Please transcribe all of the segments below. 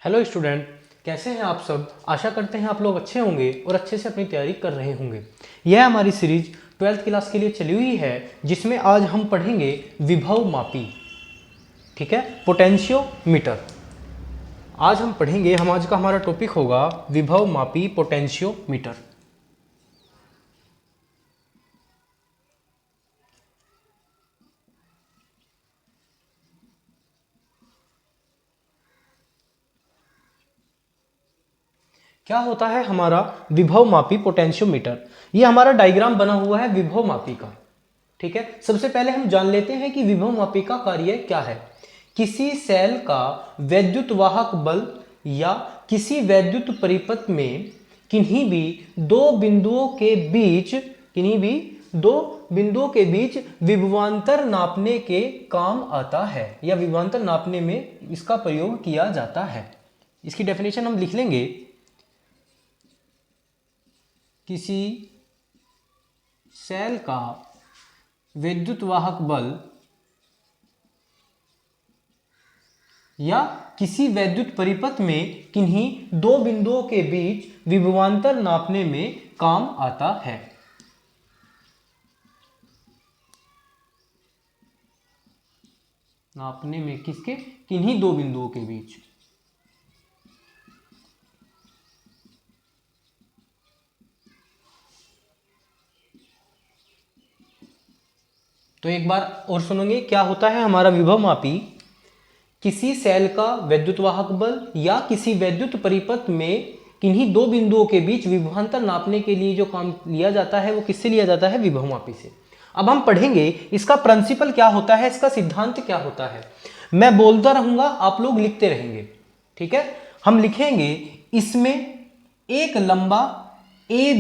Hello student, कैसे हैं आप सब। आशा करते हैं आप लोग अच्छे होंगे और अच्छे से अपनी तैयारी कर रहे होंगे। यह हमारी सीरीज 12th क्लास के लिए चली हुई है, जिसमें आज हम पढ़ेंगे विभव मापी। ठीक है, पोटेंशियोमीटर। आज हम पढ़ेंगे, आज का हमारा टॉपिक होगा विभव मापी पोटेंशियोमीटर। क्या होता है हमारा विभव मापी पोटेंशियोमीटर। ये हमारा डायग्राम बना हुआ है विभव मापी का। ठीक है, सबसे पहले हम जान लेते हैं कि विभव मापी का कार्य क्या है। किसी सेल का वैद्युत वाहक बल या किसी वैद्युत परिपथ में किन्हीं भी दो बिंदुओं के बीच विभवांतर नापने के काम आता है, या विभवांतर नापने में इसका प्रयोग किया जाता है। इसकी डेफिनेशन हम लिख लेंगे। किसी सेल का विद्युत वाहक बल या किसी वैद्युत परिपथ में किन्हीं दो बिंदुओं के बीच विभवांतर नापने में काम आता है। नापने में किसके? किन्हीं दो बिंदुओं के बीच। तो एक बार और सुनेंगे, क्या होता है हमारा विभव मापी। किसी सेल का वैद्युत वाहक बल या किसी वैद्युत परिपथ में किन्हीं दो बिंदुओं के बीच विभवांतर नापने के लिए जो काम लिया जाता है वो किससे लिया जाता है? विभव मापी से। अब हम पढ़ेंगे इसका प्रिंसिपल क्या होता है, इसका सिद्धांत क्या होता है। मैं बोलता रहूंगा, आप लोग लिखते रहेंगे। ठीक है, हम लिखेंगे इसमें एक लंबा ए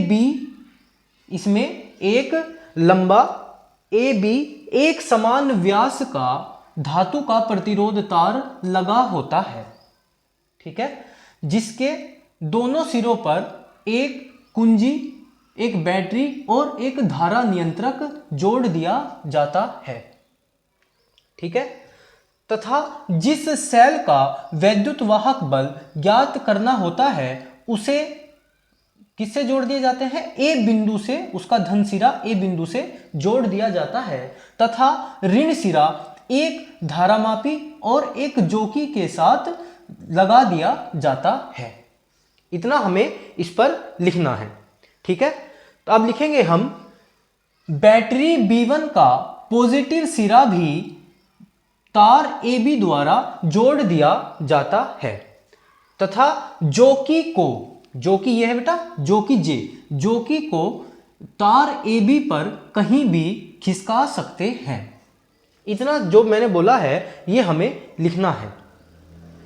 बी एक समान व्यास का धातु का प्रतिरोध तार लगा होता है। ठीक है, जिसके दोनों सिरों पर एक कुंजी, एक बैटरी और एक धारा नियंत्रक जोड़ दिया जाता है। ठीक है, तथा जिस सेल का वैद्युत वाहक बल ज्ञात करना होता है उसे किससे जोड़ दिए जाते हैं? ए बिंदु से, उसका धन सिरा ए बिंदु से जोड़ दिया जाता है, तथा ऋण सिरा एक धारामापी और एक जोकी के साथ लगा दिया जाता है। इतना हमें इस पर लिखना है। ठीक है, तो अब लिखेंगे हम बैटरी B1 का पॉजिटिव सिरा भी तार AB द्वारा जोड़ दिया जाता है, तथा जोकी यह है बेटा, जोकी को तार AB पर कहीं भी खिसका सकते हैं। इतना जो मैंने बोला है ये हमें लिखना है।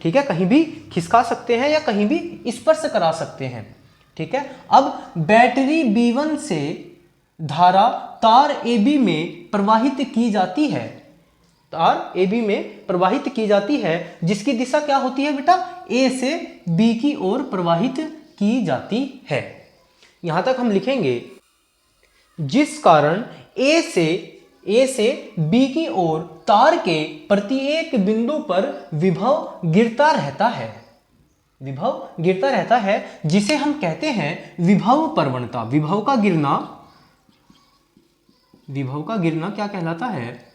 ठीक है, कहीं भी खिसका सकते हैं या कहीं भी स्पर्श करा सकते हैं। ठीक है, अब बैटरी B1 से धारा तार AB में प्रवाहित की जाती है, जिसकी दिशा क्या होती है बेटा? A से B की ओर प्रवाहित की जाती है। यहां तक हम लिखेंगे, जिस कारण A से B की ओर तार के प्रत्येक बिंदु पर विभव गिरता रहता है, जिसे हम कहते हैं विभव प्रवणता। विभव का गिरना क्या कहलाता है?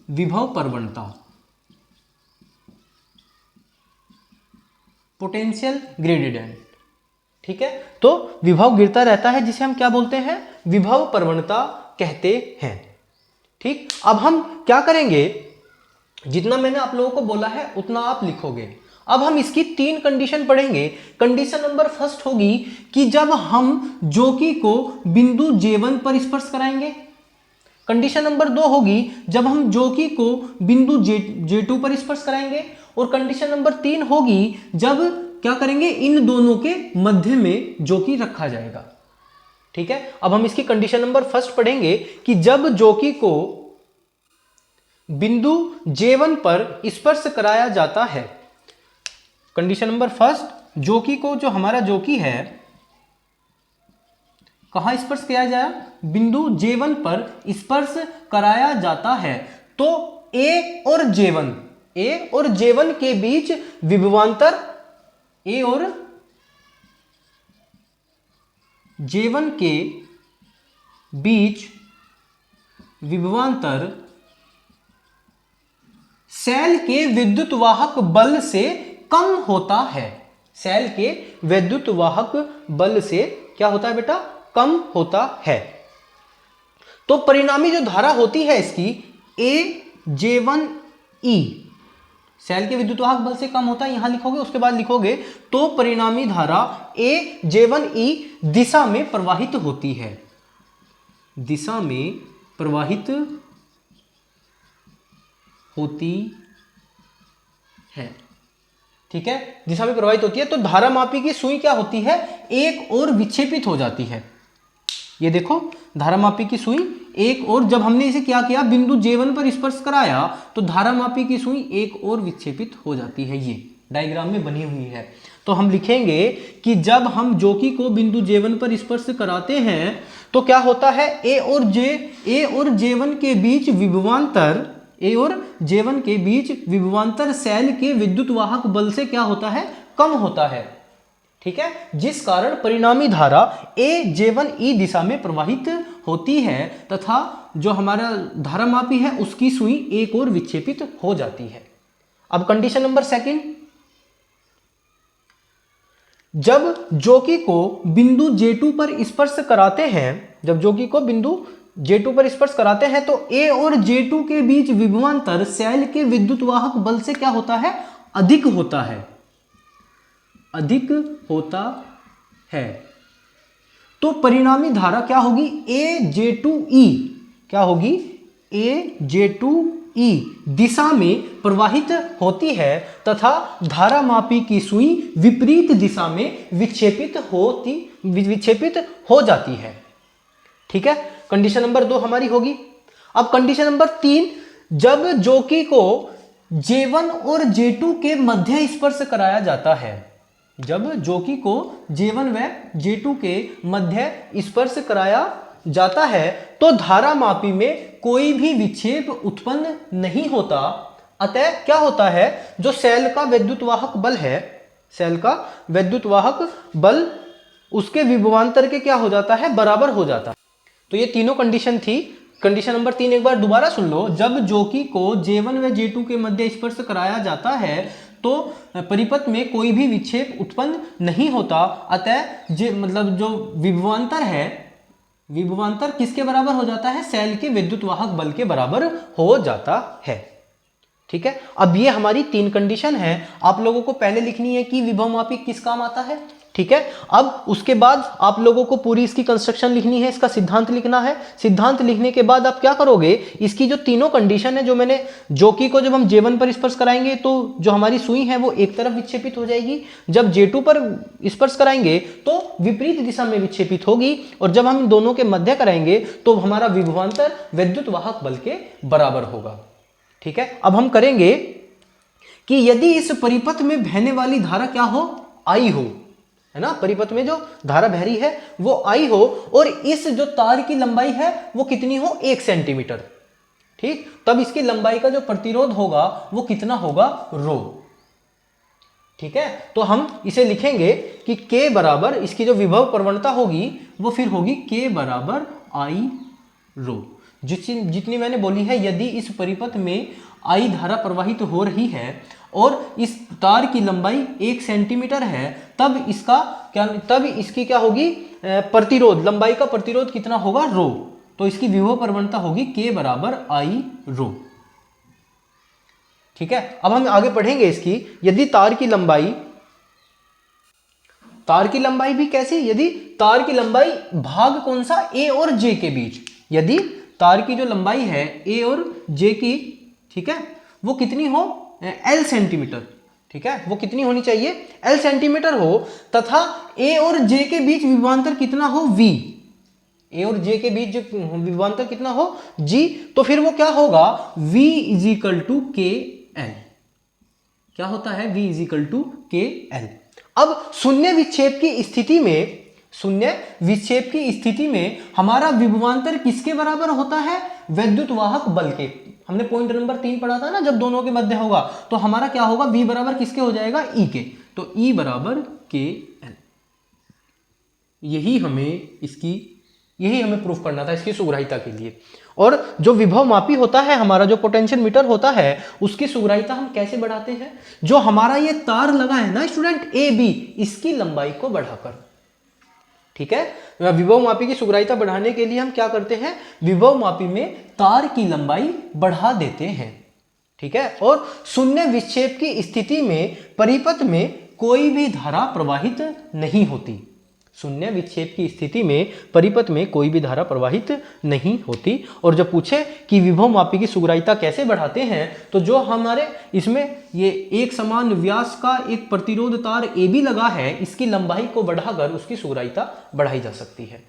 विभव प्रवणता, पोटेंशियल ग्रेडियंट। ठीक है, तो विभव गिरता रहता है जिसे हम क्या बोलते हैं? विभव प्रवणता कहते हैं। ठीक, अब हम क्या करेंगे, जितना मैंने आप लोगों को बोला है उतना आप लिखोगे। अब हम इसकी 3 कंडीशन पढ़ेंगे। कंडीशन नंबर फर्स्ट होगी कि जब हम जोकी को बिंदु J1 पर स्पर्श कराएंगे। कंडीशन नंबर 2 होगी जब हम जोकी को बिंदु J2 पर स्पर्श कराएंगे। और कंडीशन नंबर 3 होगी जब क्या करेंगे, इन दोनों के मध्य में जोकी रखा जाएगा। ठीक है, अब हम इसकी कंडीशन नंबर फर्स्ट पढ़ेंगे कि जब जोकी को बिंदु J1 पर स्पर्श कराया जाता है। कंडीशन नंबर फर्स्ट, जोकी को, जो हमारा जोकी है, कहां स्पर्श किया जाए? बिंदु J1 पर स्पर्श कराया जाता है। तो A और J1 के बीच विभवांतर ए और J1 के बीच विभवांतर सेल के विद्युत वाहक बल से कम होता है। सेल के विद्युत वाहक बल से क्या होता है बेटा? कम होता है। तो परिणामी जो धारा होती है इसकी AJ1E, सेल के विद्युत वाहक बल से कम होता है, यहां लिखोगे, उसके बाद लिखोगे तो परिणामी धारा AJ1E दिशा में प्रवाहित होती है, दिशा में प्रवाहित होती है। ठीक है, दिशा में प्रवाहित होती है। तो धारा मापी की सुई क्या होती है? एक और विक्षेपित हो जाती है। ये देखो, धारा मापी की सुई एक और, जब हमने इसे क्या किया, बिंदु J1 पर स्पर्श कराया तो धारा मापी की सुई एक और विक्षेपित हो जाती है। ये डायग्राम में बनी हुई है। तो हम लिखेंगे कि जब हम जोकी को बिंदु J1 पर स्पर्श कराते हैं तो क्या होता है? ए और J1 के बीच विभवांतर, ए और J1 के बीच विभवांतर सेल के विद्युत वाहक बल से क्या होता है? कम होता है। ठीक है, जिस कारण परिणामी धारा AJ1E दिशा में प्रवाहित होती है तथा जो हमारा धारा मापी है उसकी सुई एक और विक्षेपित हो जाती है। अब कंडीशन नंबर सेकंड, जब जोकी को बिंदु J2 पर स्पर्श कराते हैं, जब जोकी को बिंदु J2 पर स्पर्श कराते हैं तो A और J2 के बीच विभवांतर सेल के विद्युत वाहक बल से क्या होता है? अधिक होता है, अधिक होता है। तो परिणामी धारा क्या होगी? AJ2E क्या होगी? AJ2E दिशा में प्रवाहित होती है तथा धारा मापी की सुई विपरीत दिशा में विक्षेपित हो जाती है। ठीक है, कंडीशन नंबर 2 हमारी होगी। अब कंडीशन नंबर 3, जब जोकी को J1 और J2 के मध्य स्पर्श कराया जाता है, जब जोकी को J1 व J2 के मध्य स्पर्श कराया जाता है तो धारा मापी में कोई भी विक्षेप उत्पन्न नहीं होता। अतः क्या होता है? जो सेल का विद्युत वाहक बल है, सेल का विद्युत वाहक बल उसके विभवांतर के क्या हो जाता है? बराबर हो जाता है। तो ये तीनों कंडीशन थी। कंडीशन नंबर 3 एक बार दोबारा सुन लो। जब जोकी को J1 व J2 के मध्य स्पर्श कराया जाता है तो परिपथ में कोई भी विक्षेप उत्पन्न नहीं होता। अतः मतलब जो विभवांतर है, विभवांतर किसके बराबर हो जाता है? सेल के विद्युत वाहक बल के बराबर हो जाता है। ठीक है, अब ये हमारी 3 कंडीशन है। आप लोगों को पहले लिखनी है कि विभव मापी किस काम आता है। ठीक है, अब उसके बाद आप लोगों को पूरी इसकी कंस्ट्रक्शन लिखनी है, इसका सिद्धांत लिखना है। सिद्धांत लिखने के बाद आप क्या करोगे? इसकी जो तीनों कंडीशन है, जो मैंने जोकी को जब हम J1 पर स्पर्श कराएंगे तो जो हमारी सुई है वो एक तरफ विक्षेपित हो जाएगी, जब J2 पर स्पर्श कराएंगे तो विपरीत दिशा में विक्षेपित होगी, और जब हम दोनों के मध्य कराएंगे तो हमारा विभवांतर विद्युत वाहक बल के बराबर होगा। ठीक है, अब हम करेंगे कि यदि इस परिपथ में बहने वाली धारा क्या हो? I हो, है ना, परिपथ में जो धारा बह रही है वो I हो, और इस जो तार की लंबाई है वो कितनी हो? 1 सेंटीमीटर। ठीक, तब इसकी लंबाई का जो प्रतिरोध होगा वो कितना होगा? रो। ठीक है, तो हम इसे लिखेंगे कि K बराबर, इसकी जो विभव प्रवणता होगी वो फिर होगी K बराबर I रो। जितनी मैंने बोली है, यदि इस परिपथ में I धारा प्रवाहित हो रही है और इस तार की लंबाई 1 सेंटीमीटर है, तब इसकी क्या होगी? प्रतिरोध, लंबाई का प्रतिरोध कितना होगा? रो। तो इसकी विभव प्रवणता होगी K बराबर I रो। ठीक है, अब हम आगे पढ़ेंगे इसकी। यदि तार की लंबाई भी कैसी? यदि तार की लंबाई भाग कौन सा? A और J के बीच। यदि तार की जो लंबाई है A और J की, ठीक है, वो कितनी हो? L centimetre. ठीक है, वो कितनी होनी चाहिए? L सेंटीमीटर हो, तथा A और J के बीच विभवांतर कितना हो? V। A और J के बीच जो विभवांतर कितना हो? G। तो फिर वो क्या होगा? V equal to KL। क्या होता है? V equal to KL। अब शून्य विक्षेप की स्थिति में हमारा विभवांतर किसके बराबर होता है? विद्युत वाहक बल के। हमने पॉइंट नंबर 3 पढ़ा था ना, जब दोनों के मध्य होगा तो हमारा क्या होगा? V बराबर किसके हो जाएगा? E के। तो E बराबर KL। यही हमें प्रूफ करना था इसकी सुग्राहिता के लिए। और जो विभव मापी होता है हमारा, जो पोटेंशियल मीटर होता है, उसकी सुग्राहिता हम कैसे बढ़ाते हैं? जो हमारा ये तार लगा है ना स्टूडेंट AB, इसकी लंबाई को बढ़ाकर। ठीक है, विभव मापी की सुग्राहिता बढ़ाने के लिए हम क्या करते हैं? विभव मापी में तार की लंबाई बढ़ा देते हैं। ठीक है, और शून्य विक्षेप की स्थिति में परिपथ में कोई भी धारा प्रवाहित नहीं होती। शून्य विक्षेप की स्थिति में परिपथ में कोई भी धारा प्रवाहित नहीं होती। और जब पूछे कि विभव मापी की सुग्राहिता कैसे बढ़ाते हैं, तो जो हमारे इसमें ये एक समान व्यास का एक प्रतिरोध तार AB लगा है, इसकी लंबाई को बढ़ाकर उसकी सुग्राहिता बढ़ाई जा सकती है।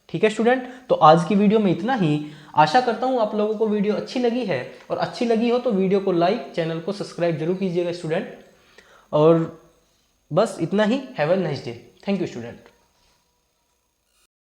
ठीक है स्टूडेंट, तो आज की वीडियो में इतना ही। आशा करता हूँ आप लोगों को वीडियो अच्छी लगी है, और अच्छी लगी हो तो वीडियो को लाइक, चैनल को सब्सक्राइब जरूर कीजिएगा स्टूडेंट। और बस इतना ही। Have a nice day. Thank you student.